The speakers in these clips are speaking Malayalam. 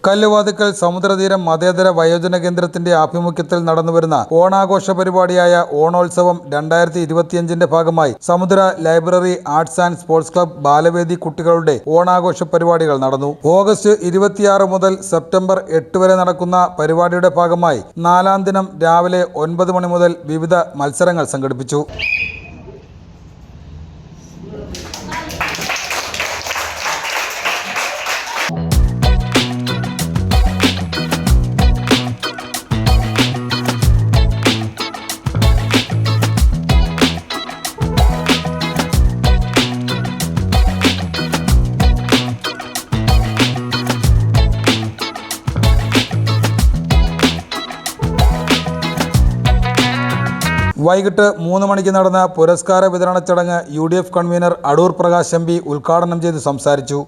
കല്ലുവാതിക്കൽ സമുദ്രതീരം മതേതര വയോജന കേന്ദ്രത്തിന്റെ ആഭിമുഖ്യത്തിൽ നടന്നുവരുന്ന ഓണാഘോഷ പരിപാടിയായ ഓണോത്സവം 2025ന്റെ ഭാഗമായി സമുദ്ര library arts and sports club Balavedi കുട്ടികളുടെ ഓണാഘോഷ പരിപാടികൾ നടന്നു. ഓഗസ്റ്റ് 26 മുതൽ സെപ്റ്റംബർ 8 വരെ നടക്കുന്ന പരിപാടിയുടെ ഭാഗമായി 4ാം ദിനം രാവിലെ 9 മണി മുതൽ വിവിധ മത്സരങ്ങൾ സംഘടിപ്പിച്ചു. വൈകിട്ട് 3 മണിക്ക് നടന്ന പുരസ്കാര വിതരണ ചടങ്ങ് UDF convener Adoor Prakash MP ഉദ്ഘാടനം ചെയ്ത് സംസാരിച്ചു.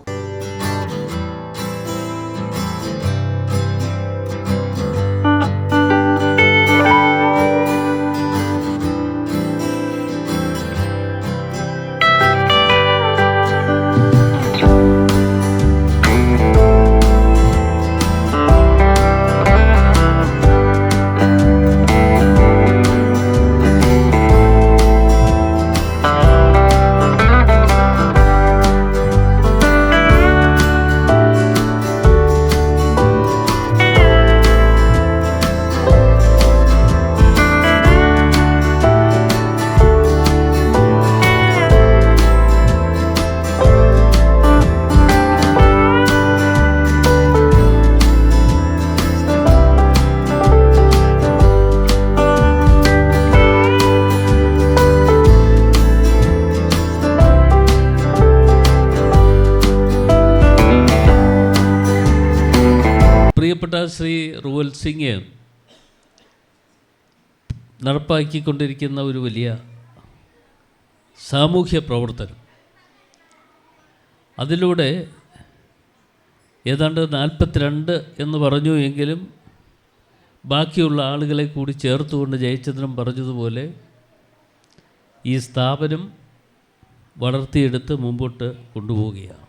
പ്രിയപ്പെട്ട ശ്രീ റുവൽ സിംഗ് നടപ്പാക്കിക്കൊണ്ടിരിക്കുന്ന ഒരു വലിയ സാമൂഹ്യ പ്രവർത്തനം, അതിലൂടെ ഏതാണ്ട് 42 എന്ന് പറഞ്ഞു എങ്കിലും ബാക്കിയുള്ള ആളുകളെ കൂടി ചേർത്തുകൊണ്ട് ജയചന്ദ്രൻ പറഞ്ഞതുപോലെ ഈ സ്ഥാപനം വളർത്തിയെടുത്ത് മുമ്പോട്ട് കൊണ്ടുപോവുകയാണ്.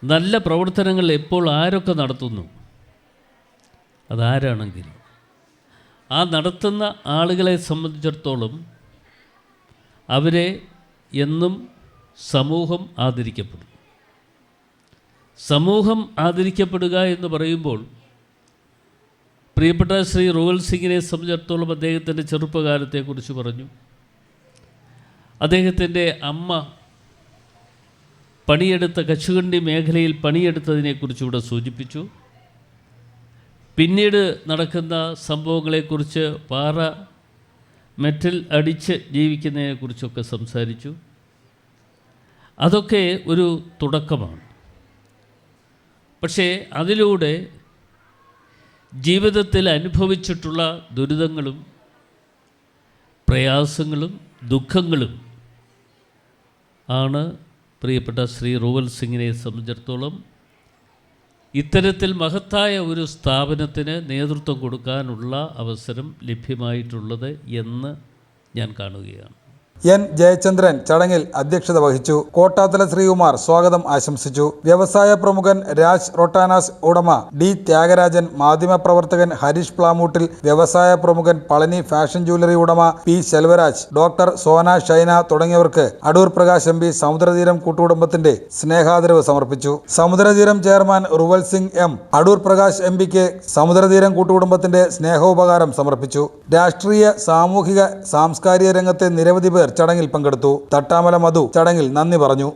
നല്ല പ്രവർത്തനങ്ങൾ എപ്പോൾ ആരൊക്കെ നടത്തുന്നു, അതാരാണെങ്കിലും ആ നടത്തുന്ന ആളുകളെ സംബന്ധിച്ചിടത്തോളം അവരെ എന്നും സമൂഹം ആദരിക്കപ്പെടും. സമൂഹം ആദരിക്കപ്പെടുക എന്ന് പറയുമ്പോൾ പ്രിയപ്പെട്ട ശ്രീ റുവൽ സിംഗിനെ സംബന്ധിച്ചിടത്തോളം അദ്ദേഹത്തിൻ്റെ ചെറുപ്പകാലത്തെക്കുറിച്ച് പറഞ്ഞു. അദ്ദേഹത്തിൻ്റെ അമ്മ പണിയെടുത്ത കശുവണ്ടി മേഖലയിൽ പണിയെടുത്തതിനെക്കുറിച്ച് ഇവിടെ സൂചിപ്പിച്ചു. പിന്നീട് നടക്കുന്ന സംഭവങ്ങളെക്കുറിച്ച് മെറ്റൽ അടിച്ച് ജീവിക്കുന്നതിനെക്കുറിച്ചൊക്കെ സംസാരിച്ചു. അതൊക്കെ ഒരു തുടക്കമാണ്. പക്ഷേ അതിലൂടെ ജീവിതത്തിൽ അനുഭവിച്ചിട്ടുള്ള ദുരിതങ്ങളും പ്രയാസങ്ങളും ദുഃഖങ്ങളും ആണ് പ്രിയപ്പെട്ട ശ്രീ റുവൽ സിംഗിനെ സംബന്ധിച്ചിടത്തോളം ഇത്തരത്തിൽ മഹത്തായ ഒരു സ്ഥാപനത്തിന് നേതൃത്വം കൊടുക്കാനുള്ള അവസരം ലഭ്യമായിട്ടുള്ളത് എന്ന് ഞാൻ കാണുകയാണ്. N. ജയചന്ദ്രൻ ചടങ്ങിൽ അധ്യക്ഷത വഹിച്ചു. കോട്ടാത്തല ശ്രീകുമാർ സ്വാഗതം ആശംസിച്ചു. വ്യവസായ പ്രമുഖൻ രാജ് റൊട്ടാനാസ് ഉടമ D. ത്യാഗരാജൻ, മാധ്യമപ്രവർത്തകൻ ഹരീഷ് പ്ലാമൂട്ടിൽ, വ്യവസായ പ്രമുഖൻ പളനി ഫാഷൻ ജ്വല്ലറി ഉടമ P. സെൽവരാജ്, ഡോക്ടർ സോന ഷൈന തുടങ്ങിയവർക്ക് അടൂർ പ്രകാശ് MP സമുദ്രതീരം കൂട്ടുകുടുംബത്തിന്റെ സ്നേഹാദരവ് സമർപ്പിച്ചു. സമുദ്രതീരം ചെയർമാൻ റുവൽ സിംഗ് M. അടൂർ പ്രകാശ് MPക്ക് സമുദ്രതീരം കൂട്ടുകുടുംബത്തിന്റെ സ്നേഹോപകാരം സമർപ്പിച്ചു. രാഷ്ട്രീയ, സാമൂഹിക, സാംസ്കാരിക രംഗത്തെ നിരവധി പേർ ചടങ്ങിൽ പങ്കെടുത്തു. തട്ടാമല മധു ചടങ്ങിൽ നന്ദി പറഞ്ഞു.